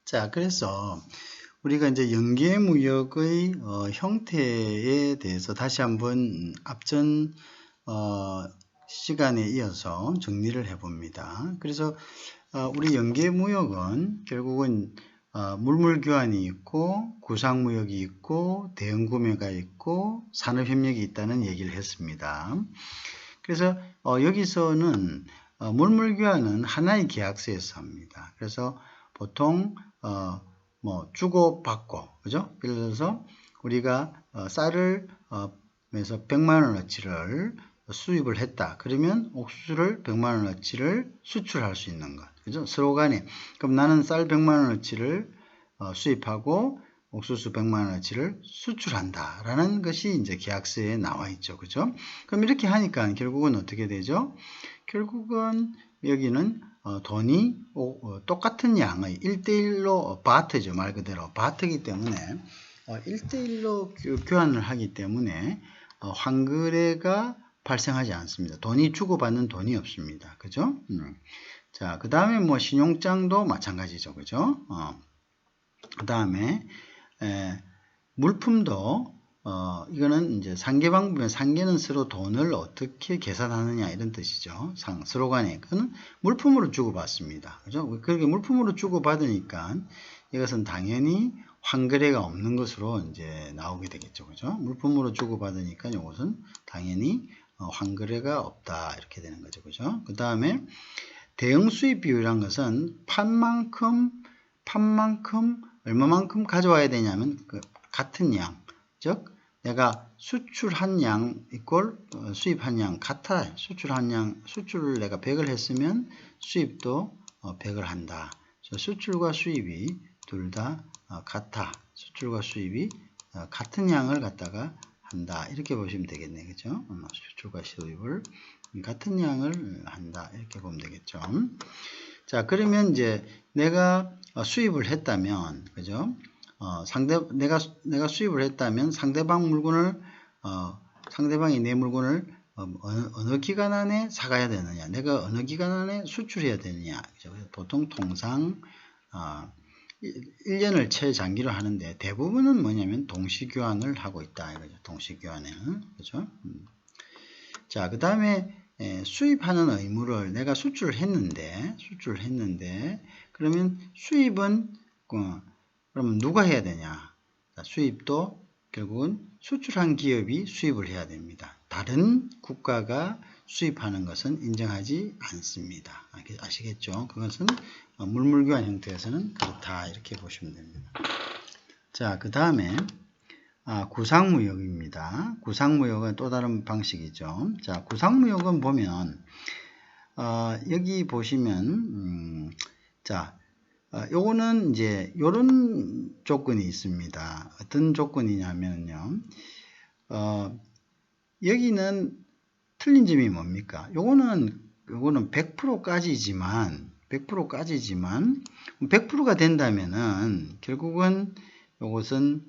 자, 그래서 우리가 이제 연계무역의 형태에 대해서 다시 한번 앞전 시간에 이어서 정리를 해봅니다. 그래서 우리 연계무역은 결국은 물물교환이 있고 구상무역이 있고 대응구매가 있고 산업협력이 있다는 얘기를 했습니다. 그래서 여기서는 물물교환은 하나의 계약서에서 합니다. 그래서 보통 뭐 주고받고, 그죠? 예를 들어서 우리가 쌀을 에서 100만원어치를 수입을 했다. 그러면 옥수수를 100만원어치를 수출할 수 있는 것, 그죠? 서로 간에. 그럼 나는 쌀 100만원어치를 수입하고 옥수수 100만원어치를 수출한다 라는 것이 이제 계약서에 나와 있죠. 그죠? 그럼 이렇게 하니까 결국은 어떻게 되죠? 결국은 여기는 돈이 똑같은 양의 1대1로 바트죠. 말 그대로 바트이기 때문에 1대1로 교환을 하기 때문에 환거래가 발생하지 않습니다. 돈이 주고받는 돈이 없습니다. 그죠? 자, 그 다음에 뭐 신용장도 마찬가지죠. 그죠? 그 다음에 물품도 이거는 이제 상계방 부분, 상계는 서로 돈을 어떻게 계산하느냐 이런 뜻이죠. 서로 간에 그는 물품으로 주고받습니다. 그죠? 그렇게 물품으로 주고받으니까 이것은 당연히 환거래가 없는 것으로 이제 나오게 되겠죠. 그죠? 물품으로 주고받으니까 이것은 당연히 환거래가 없다 이렇게 되는 거죠. 그죠? 그 다음에 대응 수입 비율이란 것은 판만큼 얼마만큼 가져와야 되냐면 같은 양, 즉 내가 수출한 양 이꼴 수입한 양 같아. 수출한 양, 수출을 내가 100을 했으면 수입도 100을 한다. 수출과 수입이 둘 다 같아. 수출과 수입이 같은 양을 갖다가 한다. 이렇게 보시면 되겠네. 그죠? 수출과 수입을 같은 양을 한다. 이렇게 보면 되겠죠. 자, 그러면 이제 내가 수입을 했다면, 그죠? 내가 수입을 했다면 상대방 물건을, 상대방이 내 물건을 어느 기간 안에 사가야 되느냐, 내가 어느 기간 안에 수출해야 되느냐, 그죠? 보통 통상, 1년을 최장기로 하는데 대부분은 뭐냐면 동시교환을 하고 있다. 이거죠. 동시교환에는. 그죠? 자, 그 다음에 수입하는 의무를 내가 수출을 했는데, 그러면 수입은, 그러면 누가 해야 되냐? 수입도 결국은 수출한 기업이 수입을 해야 됩니다. 다른 국가가 수입하는 것은 인정하지 않습니다. 아시겠죠? 그것은 물물교환 형태에서는 그렇다. 이렇게 보시면 됩니다. 자, 그 다음에 구상무역입니다. 구상무역은 또 다른 방식이죠. 자, 구상무역은 보면 여기 보시면 자, 요거는 이제 요런 조건이 있습니다. 어떤 조건이냐면요. 여기는 틀린 점이 뭡니까? 요거는 100%까지지만 100%가 된다면은 결국은 요것은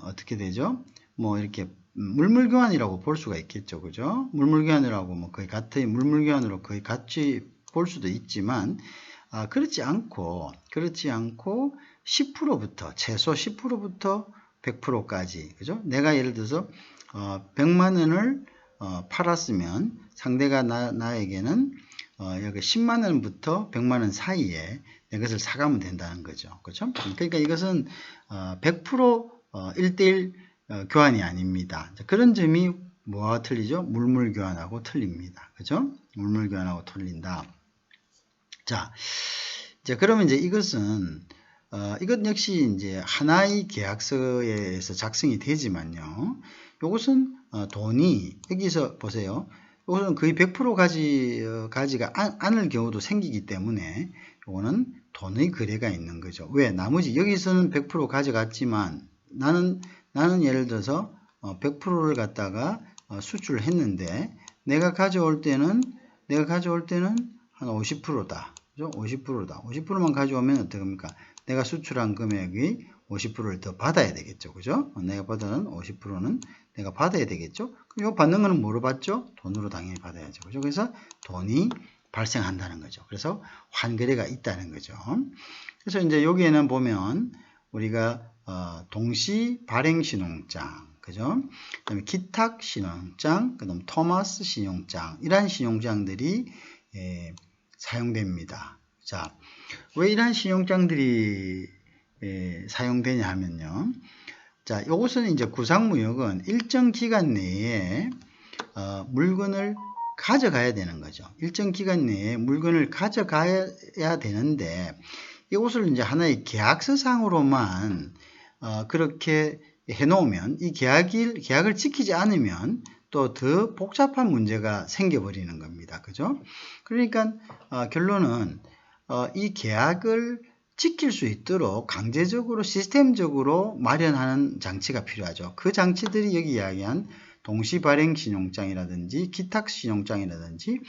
어떻게 되죠? 뭐 이렇게 물물교환이라고 볼 수가 있겠죠. 그죠? 물물교환이라고 뭐 거의 같은 물물교환으로 거의 같이 볼 수도 있지만 그렇지 않고 10%부터 최소 10%부터 100%까지 그죠? 내가 예를 들어서 100만 원을 팔았으면 상대가 나에게는 여기 10만 원부터 100만 원 사이에 내 것을 사가면 된다는 거죠. 그렇죠? 그러니까 이것은 100% 1대1 교환이 아닙니다. 그런 점이 뭐와 틀리죠? 물물교환하고 틀립니다. 그죠? 물물교환하고 틀린다. 자, 이제 그러면 이제 이것은 이것 역시 이제 하나의 계약서에서 작성이 되지만요. 이것은 돈이 여기서 보세요. 이것은 거의 100% 가지가 않을 경우도 생기기 때문에 이거는 돈의 거래가 있는 거죠. 왜? 나머지 여기서는 100% 가져갔지만 나는 예를 들어서 100%를 갖다가 수출을 했는데 내가 가져올 때는 한 50%다. 그죠? 50%다. 50%만 가져오면 어떻게 합니까? 내가 수출한 금액의 50%를 더 받아야 되겠죠. 그죠? 내가 받은 50%는 내가 받아야 되겠죠? 그럼 이거 받는 거는 뭐로 받죠? 돈으로 당연히 받아야죠. 그죠? 그래서 돈이 발생한다는 거죠. 그래서 환거래가 있다는 거죠. 그래서 이제 여기에는 보면 우리가 동시 발행 신용장, 그죠? 그다음에 기탁 신용장, 그다음 토마스 신용장, 이러한 신용장들이 사용됩니다. 자, 왜 이러한 신용장들이 사용되냐 하면요. 자, 이것은 이제 구상무역은 일정 기간 내에 물건을 가져가야 되는 거죠. 일정 기간 내에 물건을 가져가야 되는데 이것을 이제 하나의 계약서상으로만 그렇게 해놓으면 이 계약을 지키지 않으면 또 더 복잡한 문제가 생겨버리는 겁니다. 그죠? 그러니까 결론은 이 계약을 지킬 수 있도록 강제적으로 시스템적으로 마련하는 장치가 필요하죠. 그 장치들이 여기 이야기한 동시발행 신용장이라든지 기탁 신용장이라든지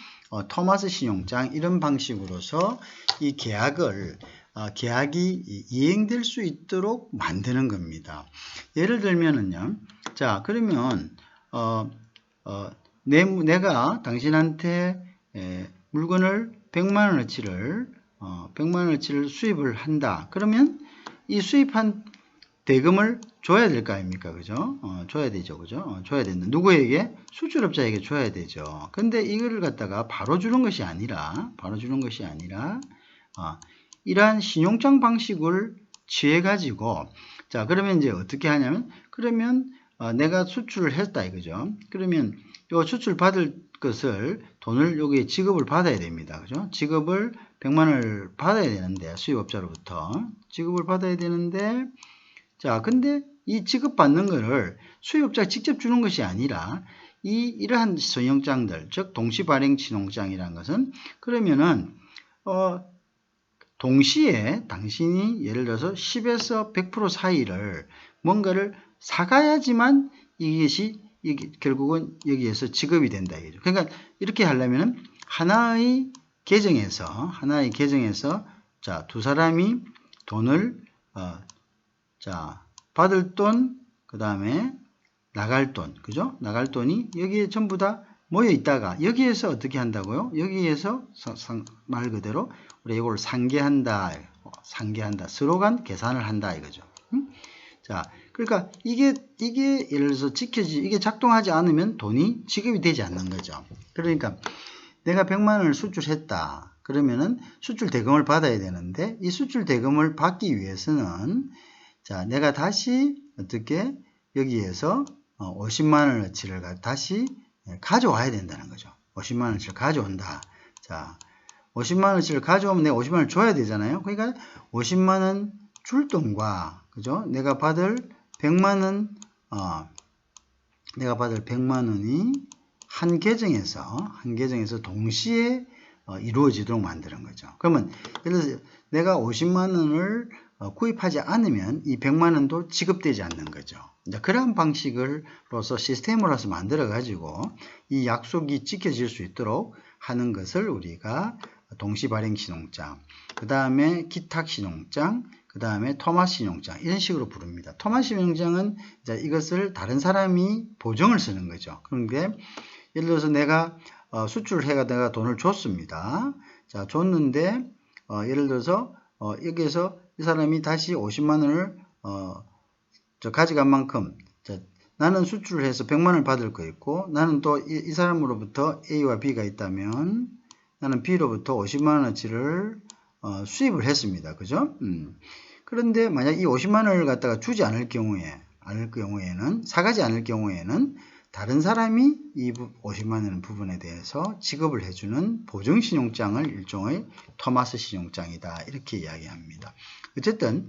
토마스 신용장 이런 방식으로서 이 계약이 이행될 수 있도록 만드는 겁니다. 예를 들면은요. 자, 그러면 내가 당신한테 물건을 100만 원어치를 수입을 한다. 그러면 이 수입한 대금을 줘야 될 거 아닙니까? 그죠? 줘야 되죠. 그죠? 줘야 된다. 누구에게? 수출업자에게 줘야 되죠. 근데 이거를 갖다가 바로 주는 것이 아니라, 이러한 신용장 방식을 취해가지고, 자, 그러면 이제 어떻게 하냐면, 그러면 내가 수출을 했다 이거죠. 그러면 요 수출 받을 것을 돈을 여기에 지급을 받아야 됩니다. 그죠? 지급을 100만 원을 받아야 되는데, 수입업자로부터 지급을 받아야 되는데, 자, 근데 이 지급받는 거를 수입업자가 직접 주는 것이 아니라 이러한 신용장들, 즉 동시발행 신용장이라는 것은 그러면은 동시에 당신이 예를 들어서 10에서 100% 사이를 뭔가를 사가야지만 이게 결국은 여기에서 지급이 된다 이거죠. 그러니까 이렇게 하려면은 하나의 계정에서 자, 두 사람이 돈을 자, 받을 돈, 그 다음에 나갈 돈, 그죠? 나갈 돈이 여기에 전부 다 모여 있다가 여기에서 어떻게 한다고요? 여기에서 말 그대로 우리 이걸 상계한다. 서로 간 계산을 한다 이거죠. 자, 그러니까 이게 예를 들어서 이게 작동하지 않으면 돈이 지급이 되지 않는 거죠. 그러니까 내가 100만 원을 수출했다. 그러면은 수출 대금을 받아야 되는데 이 수출 대금을 받기 위해서는 자, 내가 다시 어떻게 여기에서 50만 원어치를 다시 가져와야 된다는 거죠. 50만 원어치를 가져온다. 자, 50만 원어치를 가져오면 내가 50만 원을 줘야 되잖아요. 그러니까 50만 원 줄 돈과 그죠? 내가 받을 100만 원이 한 계정에서 동시에 이루어지도록 만드는 거죠. 그러면 예를 들어서 내가 50만 원을 구입하지 않으면 이 100만 원도 지급되지 않는 거죠. 이제 그러한 방식으로서 시스템으로서 만들어 가지고 이 약속이 지켜질 수 있도록 하는 것을 우리가 동시발행 신용장, 그 다음에 기탁 신용장, 그 다음에 토마스 신용장 이런 식으로 부릅니다. 토마스 신용장은 이제 이것을 다른 사람이 보증을 쓰는 거죠. 그런데 예를 들어서 내가 수출을 해가 내가 돈을 줬습니다. 자, 줬는데 예를 들어서 여기에서 이 사람이 다시 50만 원을 가져간 만큼 나는 수출을 해서 100만 원을 받을 거 있고 나는 또 이 사람으로부터 A와 B가 있다면 나는 B로부터 50만 원어치를 수입을 했습니다. 그죠? 그런데 만약 이 50만 원을 갖다가 주지 않을 경우에는 사가지 않을 경우에는 다른 사람이 이 50만 원 부분에 대해서 지급을 해주는 보증신용장을 일종의 토마스 신용장이다. 이렇게 이야기합니다. 어쨌든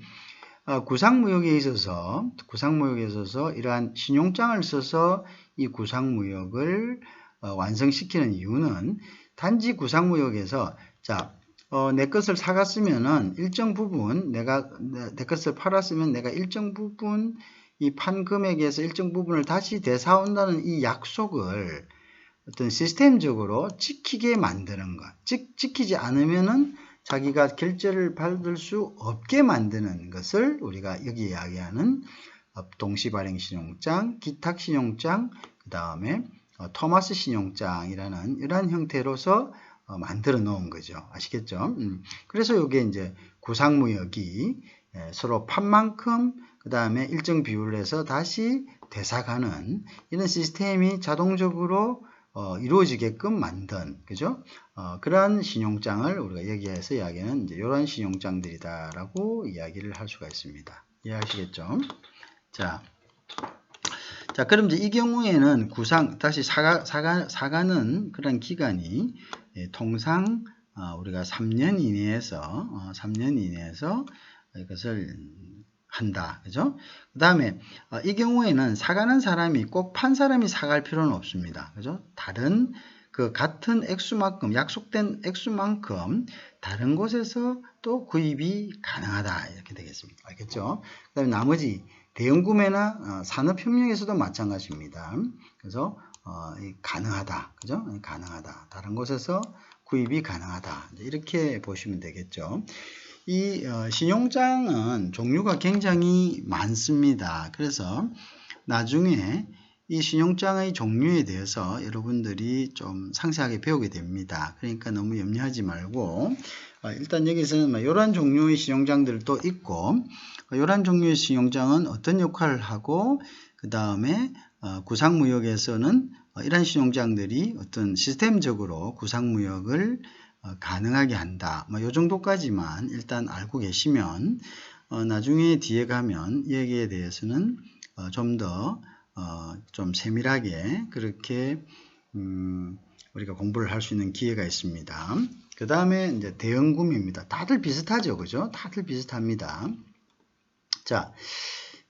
구상무역에 있어서 이러한 신용장을 써서 이 구상무역을 완성시키는 이유는 단지 구상무역에서 자, 내 것을 사갔으면은 일정 부분 내 것을 팔았으면 내가 일정 부분 이 판 금액에서 일정 부분을 다시 되사온다는 이 약속을 어떤 시스템적으로 지키게 만드는 것. 즉 지키지 않으면은 자기가 결제를 받을 수 없게 만드는 것을 우리가 여기 이야기하는 동시발행 신용장, 기탁 신용장, 그 다음에 토마스 신용장이라는 이러한 형태로서 만들어 놓은 거죠. 아시겠죠? 그래서 이게 이제 구상무역이 서로 판만큼 그 다음에 일정 비율을 해서 다시 되사가는 이런 시스템이 자동적으로 이루어지게끔 만든, 그죠? 그러한 신용장을 우리가 여기에서 이야기하는 이제 이런 신용장들이다라고 이야기를 할 수가 있습니다. 이해하시겠죠? 자, 그럼 이제 이 경우에는 다시 사가는 그런 기간이 통상 우리가 3년 이내에서 이것을 한다. 그죠? 그 다음에 이 경우에는 사가는 사람이 꼭 판 사람이 사갈 필요는 없습니다. 그죠? 다른 그 같은 액수만큼 약속된 액수만큼 다른 곳에서 또 구입이 가능하다. 이렇게 되겠습니다. 알겠죠? 그 다음에 나머지 대형 구매나 산업협력에서도 마찬가지입니다. 그래서 가능하다. 그죠? 가능하다. 다른 곳에서 구입이 가능하다. 이렇게 보시면 되겠죠. 이 신용장은 종류가 굉장히 많습니다. 그래서 나중에 이 신용장의 종류에 대해서 여러분들이 좀 상세하게 배우게 됩니다. 그러니까 너무 염려하지 말고 일단 여기서는 이런 종류의 신용장들도 있고 이런 종류의 신용장은 어떤 역할을 하고 그 다음에 구상무역에서는 이런 신용장들이 어떤 시스템적으로 구상무역을 가능하게 한다. 이 정도까지만 일단 알고 계시면 나중에 뒤에 가면 이 얘기에 대해서는 좀 더 좀 세밀하게 그렇게 우리가 공부를 할 수 있는 기회가 있습니다. 그 다음에 이제 대형 구매입니다. 다들 비슷하죠, 그죠? 다들 비슷합니다. 자,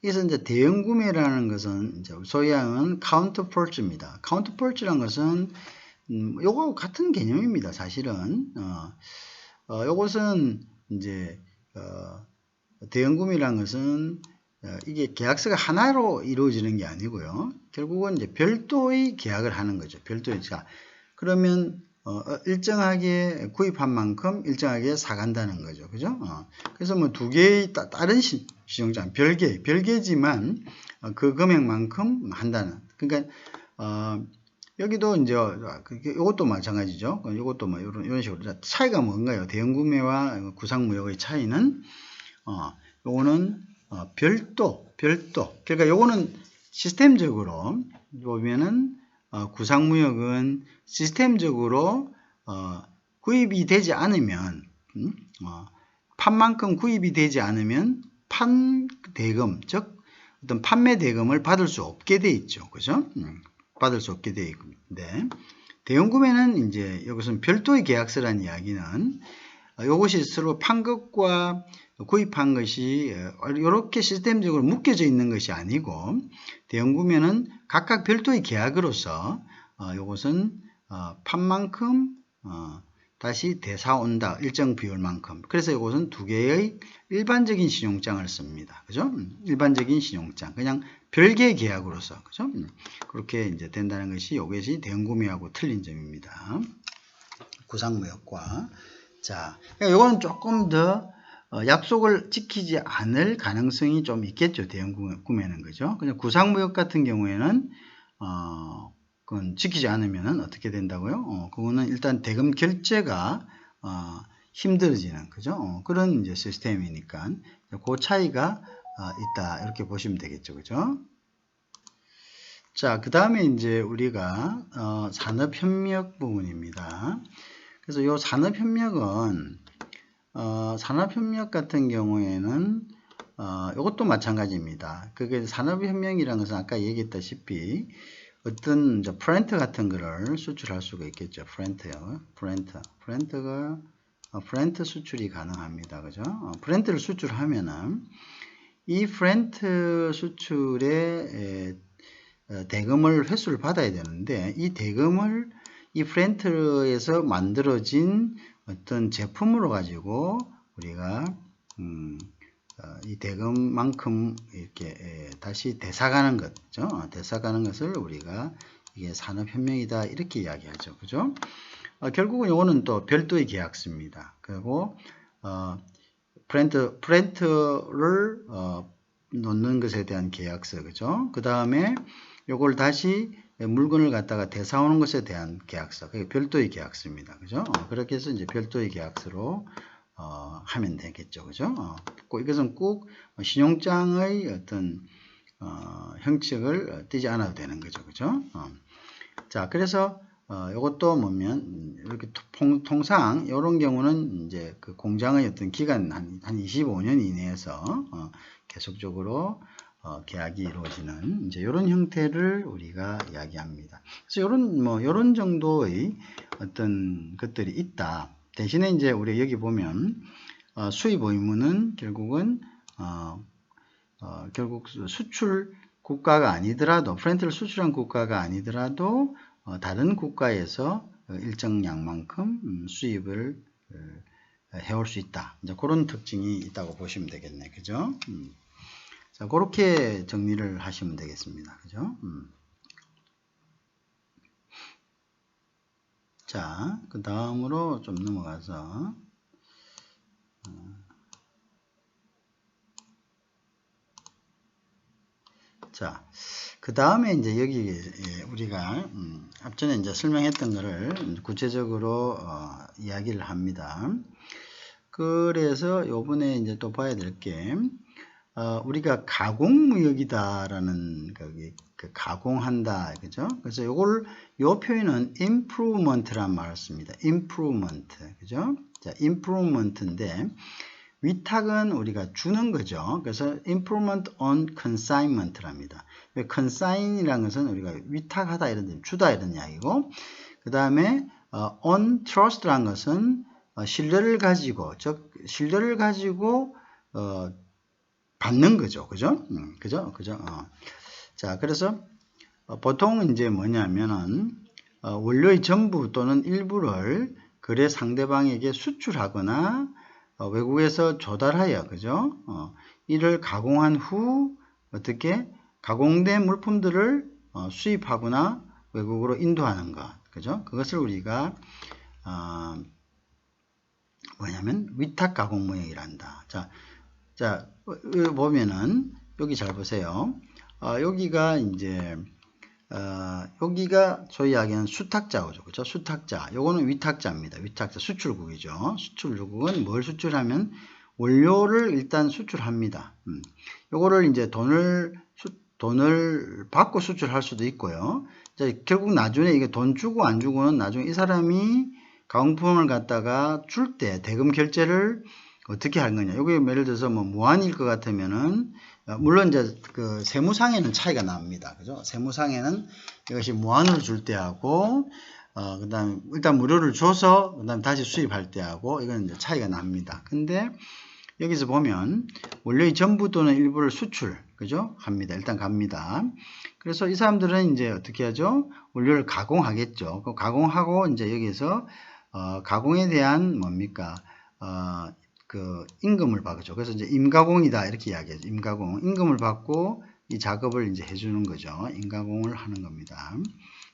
여기서 이제 대형 구매라는 것은 이제 소위 하는 카운터 퍼치입니다. 카운터 퍼치라는 것은 요거 같은 개념입니다. 사실은 요것은 이제 대형 구매라는 것은 이게 계약서가 하나로 이루어지는 게 아니고요. 결국은 이제 별도의 계약을 하는 거죠. 별도의. 자, 그러면 일정하게 구입한 만큼 일정하게 사간다는 거죠. 그죠? 그래서 뭐 두 개의 다른 신용장 별개지만 그 금액만큼 한다는. 그러니까 여기도 이제 이것도 마찬가지죠. 이것도 뭐 이런 식으로 차이가 뭔가요? 대형 구매와 구상무역의 차이는 요거는 별도. 그러니까 요거는 시스템적으로 보면은 구상무역은 시스템적으로 구입이 되지 않으면 판만큼 구입이 되지 않으면 판 대금, 즉 어떤 판매 대금을 받을 수 없게 돼 있죠. 그죠? 받을 수 없게 돼 있는데 대형 구매는 이제 여기서는 별도의 계약서라는 이야기는 이것이 서로 판 것과 구입한 것이 이렇게 시스템적으로 묶여져 있는 것이 아니고 대형 구매는 각각 별도의 계약으로서 이것은 판만큼 다시 되사온다. 일정 비율만큼. 그래서 이것은 두 개의 일반적인 신용장을 씁니다. 그죠? 일반적인 신용장. 그냥 별개의 계약으로서. 그죠? 그렇게 이제 된다는 것이 이것이 대형 구매하고 틀린 점입니다. 구상무역과. 자, 이거는 조금 더 약속을 지키지 않을 가능성이 좀 있겠죠. 대형 구매는. 그죠? 그냥 구상무역 같은 경우에는 그건 지키지 않으면 어떻게 된다고요? 그거는 일단 대금 결제가 힘들어지는, 그죠? 그런 이제 시스템이니까 그 차이가 있다. 이렇게 보시면 되겠죠. 그죠? 자, 그 다음에 이제 우리가 산업협력 부분입니다. 그래서 이 산업협력은 산업협력 같은 경우에는 이것도 마찬가지입니다. 그게 산업협력이라는 것은 아까 얘기했다시피 어떤 이제 프렌트 같은 거를 수출할 수가 있겠죠. 프렌트 수출이 가능합니다. 그죠? 프렌트를 수출하면은 이 프렌트 수출에 대금을 회수를 받아야 되는데 이 대금을 이 프렌트에서 만들어진 어떤 제품으로 가지고 우리가 이 대금만큼 이렇게 다시 되사가는 것죠. 되사가는 것을 우리가 이게 산업협력이다 이렇게 이야기하죠. 그죠? 결국은 이거는 또 별도의 계약서입니다. 그리고 프렌트를 놓는 것에 대한 계약서, 그죠? 그 다음에 요걸 다시 물건을 갖다가 대사오는 것에 대한 계약서, 그게 별도의 계약서입니다. 그죠? 그렇게 해서 이제 별도의 계약서로 하면 되겠죠. 그죠? 이것은 꼭 신용장의 어떤 형식을 띄지 않아도 되는 거죠. 그죠? 자, 그래서 이것도 뭐면 이렇게 통상 이런 경우는 이제 그 공장의 어떤 기간 한 25년 이내에서 계속적으로 계약이 이루어지는 이제 이런 형태를 우리가 이야기합니다. 그래서 이런 정도의 어떤 것들이 있다. 대신에 이제 우리 여기 보면 수입 의무는 결국은 결국 수출 국가가 아니더라도 프렌트를 수출한 국가가 아니더라도 다른 국가에서 일정량만큼 수입을 해올 수 있다. 이제 그런 특징이 있다고 보시면 되겠네. 그죠? 자, 그렇게 정리를 하시면 되겠습니다. 그죠? 자, 그 다음으로 좀 넘어가서 자, 그 다음에 이제 여기 우리가 앞전에 이제 설명했던 거를 구체적으로 이야기를 합니다. 그래서 요번에 이제 또 봐야 될 게 우리가 가공무역이다라는 그 가공한다, 그죠? 그래서 요 표현은 improvement란 말을 씁니다. improvement, 그죠? 자, improvement인데 위탁은 우리가 주는 거죠. 그래서 improvement on consignment랍니다. consign이라는 것은 우리가 위탁하다 이런 뜻, 주다 이런 이야기고, 그 다음에 on trust라는 것은 신뢰를 가지고, 즉 신뢰를 가지고 받는 거죠. 그죠? 그죠? 자, 그래서 보통 이제 뭐냐면은 원료의 전부 또는 일부를 거래 상대방에게 수출하거나 외국에서 조달하여, 그죠? 이를 가공한 후 어떻게 가공된 물품들을 수입하거나 외국으로 인도하는 것, 그죠? 그것을 우리가 뭐냐면 위탁 가공 무역이란다. 자, 보면은 여기 잘 보세요. 여기가 이제 여기가 저희 이야기하는 수탁자죠. 그죠? 수탁자. 요거는 위탁자입니다. 위탁자. 수출국이죠. 수출국은 뭘 수출하면 원료를 일단 수출합니다. 요거를 이제 돈을 받고 수출할 수도 있고요. 이제 결국 나중에 이게 돈 주고 안 주고는 나중에 이 사람이 가공품을 갖다가 줄 때 대금 결제를 어떻게 할 거냐. 여기 예를 들어서 뭐 무한일 것 같으면은 물론 이제 그 세무상에는 차이가 납니다. 그죠? 세무상에는 이것이 무한으로 줄 때하고 그다음에 일단 무료를 줘서 그다음에 다시 수입할 때하고 이건 이제 차이가 납니다. 근데 여기서 보면 원료의 전부 또는 일부를 수출, 그죠? 합니다. 일단 갑니다. 그래서 이 사람들은 이제 어떻게 하죠? 원료를 가공하겠죠. 그 가공하고 이제 여기서 가공에 대한 뭡니까? 그 임금을 받죠. 그래서 이제 임가공이다 이렇게 이야기하죠. 임가공, 임금을 받고 이 작업을 이제 해주는 거죠. 임가공을 하는 겁니다.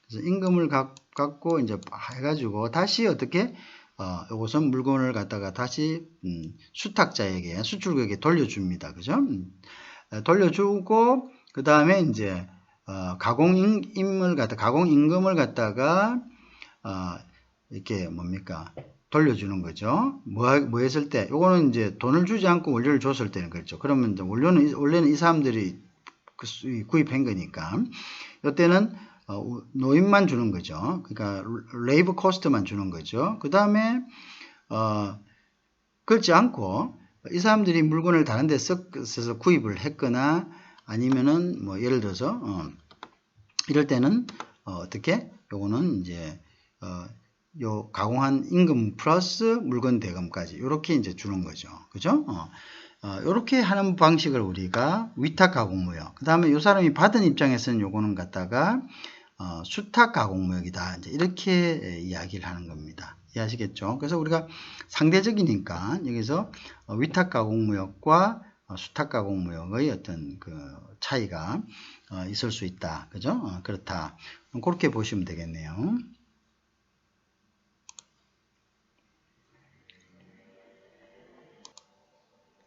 그래서 임금을 갖고 이제 해가지고 다시 어떻게 이것은 물건을 갖다가 다시 수탁자에게 수출국에게 돌려줍니다. 그죠? 돌려주고 그 다음에 이제 가공 임금을 갖다가 이렇게 뭡니까? 돌려주는 거죠. 뭐 했을 때, 요거는 이제 돈을 주지 않고 원료를 줬을 때는 그렇죠. 그러면 이제 원래는 이 사람들이 구입한 거니까, 이때는 노임만 주는 거죠. 그러니까 레이버 코스트만 주는 거죠. 그 다음에 그렇지 않고 이 사람들이 물건을 다른 데 써서 구입을 했거나 아니면은 뭐 예를 들어서 이럴 때는 어떻게 요거는 이제 요 가공한 임금 플러스 물건 대금까지 이렇게 이제 주는 거죠. 그죠? 이렇게 하는 방식을 우리가 위탁 가공무역. 그 다음에 요 사람이 받은 입장에서는 요거는 갖다가 수탁 가공무역이다. 이제 이렇게 이야기를 하는 겁니다. 이해하시겠죠? 그래서 우리가 상대적이니까 여기서 위탁 가공무역과 수탁 가공무역의 어떤 그 차이가 있을 수 있다. 그죠? 그렇다. 그렇게 보시면 되겠네요.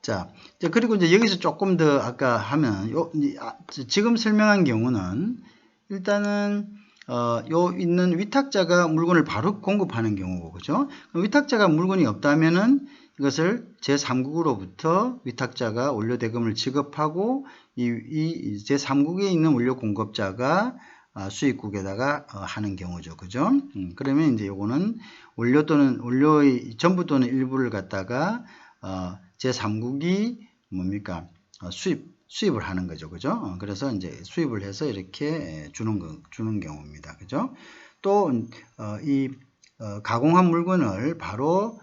자, 그리고 이제 여기서 조금 더 아까 하면 지금 설명한 경우는 일단은 요 있는 위탁자가 물건을 바로 공급하는 경우고, 그죠? 위탁자가 물건이 없다면은 이것을 제3국으로부터 위탁자가 원료대금을 지급하고 이 제3국에 있는 원료 공급자가 수입국에다가 하는 경우죠, 그죠? 그러면 이제 요거는 원료 또는 원료의 전부 또는 일부를 갖다가 제3국이 뭡니까? 수입을 하는 거죠, 그죠? 그래서 이제 수입을 해서 이렇게 주는 경우입니다, 그죠? 또 이 가공한 물건을 바로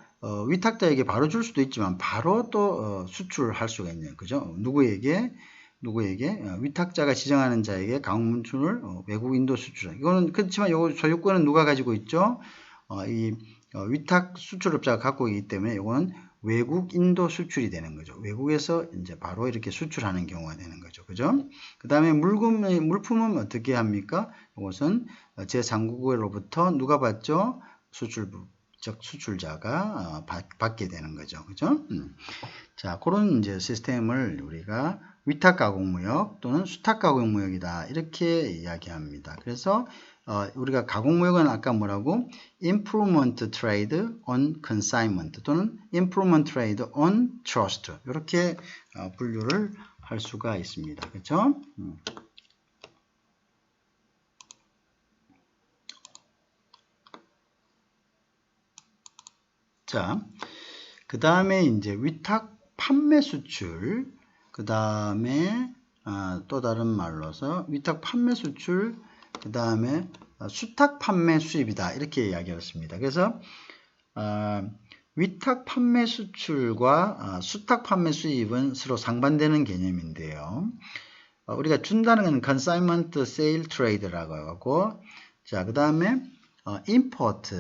위탁자에게 바로 줄 수도 있지만 바로 또 수출할 수가 있네요, 그죠? 누구에게 위탁자가 지정하는 자에게 가공물품을 외국 인도 수출. 이거는 그렇지만 요 소유권은 누가 가지고 있죠? 이 위탁 수출업자가 갖고 있기 때문에 이거는 외국 인도 수출이 되는 거죠. 외국에서 이제 바로 이렇게 수출하는 경우가 되는 거죠. 그죠? 그 다음에 물품은 어떻게 합니까? 이것은 제3국으로부터 누가 받죠? 즉 수출자가 받게 되는 거죠. 그죠? 자, 그런 이제 시스템을 우리가 위탁 가공무역 또는 수탁 가공무역이다, 이렇게 이야기합니다. 그래서 우리가 가공무역은 아까 뭐라고? Improvement Trade on Consignment 또는 Improvement Trade on Trust, 이렇게 분류를 할 수가 있습니다. 그렇죠? 자, 그 다음에 이제 위탁 판매 수출, 그 다음에 또 다른 말로서 위탁 판매 수출, 그 다음에 수탁 판매 수입이다, 이렇게 이야기했습니다. 그래서 위탁 판매 수출과 수탁 판매 수입은 서로 상반되는 개념인데요. 우리가 준다는 건 consignment sale trade라고 하고, 자, 그 다음에 import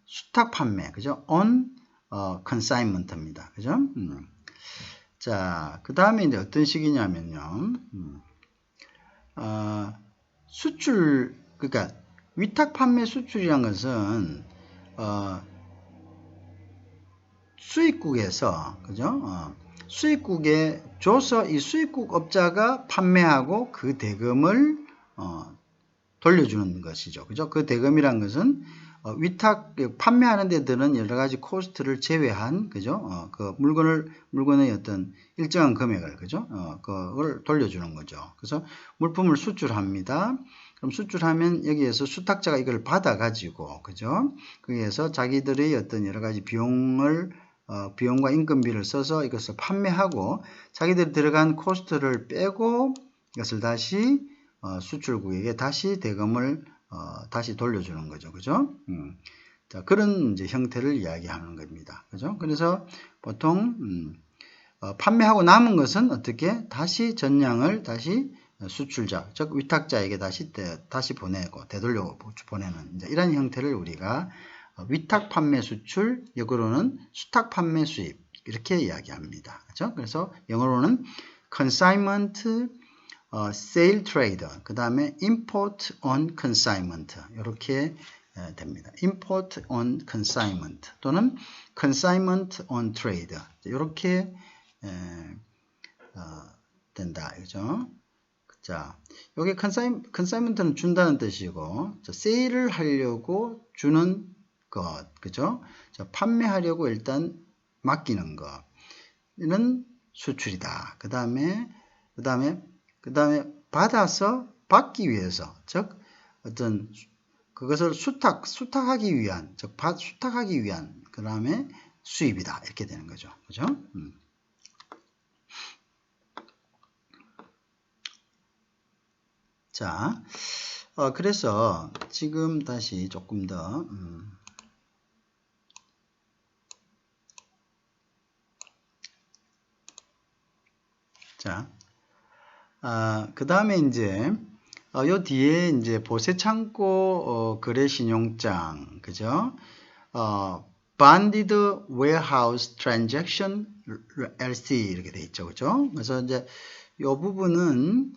수탁 판매, 그죠? on consignment입니다. 그죠? 자, 그 다음에 이제 어떤 식이냐면요. 수출, 그러니까 위탁 판매 수출이란 것은 수입국에서, 그죠? 수입국에 줘서 이 수입국 업자가 판매하고 그 대금을 돌려주는 것이죠. 그죠? 그 대금이란 것은 위탁 판매하는 데들은 여러 가지 코스트를 제외한, 그죠? 그 물건의 어떤 일정한 금액을, 그죠? 그걸 돌려주는 거죠. 그래서 물품을 수출합니다. 그럼 수출하면 여기에서 수탁자가 이걸 받아가지고, 그죠? 거기에서 자기들의 어떤 여러 가지 비용과 인건비를 써서 이것을 판매하고 자기들이 들어간 코스트를 빼고 이것을 다시 수출국에게 다시 대금을 다시 돌려주는 거죠. 그죠? 자, 그런 이제 형태를 이야기하는 겁니다. 그죠? 그래서 보통 판매하고 남은 것은 어떻게 다시 전량을 다시 수출자, 즉 위탁자에게 다시 보내고 되돌려 보내는 이제 이런 형태를 우리가 위탁 판매 수출, 역으로는 수탁 판매 수입, 이렇게 이야기합니다. 그죠? 그래서 영어로는 consignment sale trade, 그 다음에 import on consignment, 이렇게 됩니다. import on consignment 또는 consignment on trade, 이렇게 된다. 그죠? 자, 여기 consignment는 준다는 뜻이고, 세일을 하려고 주는 것, 그죠? 자, 판매하려고 일단 맡기는 것, 이는 수출이다. 그 다음에 받아서 받기 위해서, 즉 어떤 그것을 수탁하기 위한, 즉 수탁하기 위한, 그 다음에 수입이다, 이렇게 되는 거죠. 그죠? 자, 그래서 지금 다시 조금 더 자, 그 다음에 이제 요 뒤에 이제 보세창고 거래 신용장, 그죠? Bonded Warehouse Transaction LC 이렇게 돼 있죠, 그죠? 그래서 이제 요 부분은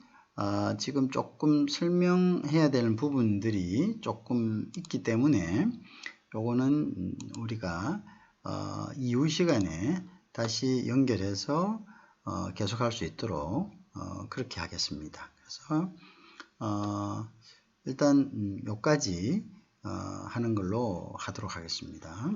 지금 조금 설명해야 되는 부분들이 조금 있기 때문에 요거는 우리가 이후 시간에 다시 연결해서 계속할 수 있도록 그렇게 하겠습니다. 그래서 일단 여기까지 하는 걸로 하도록 하겠습니다.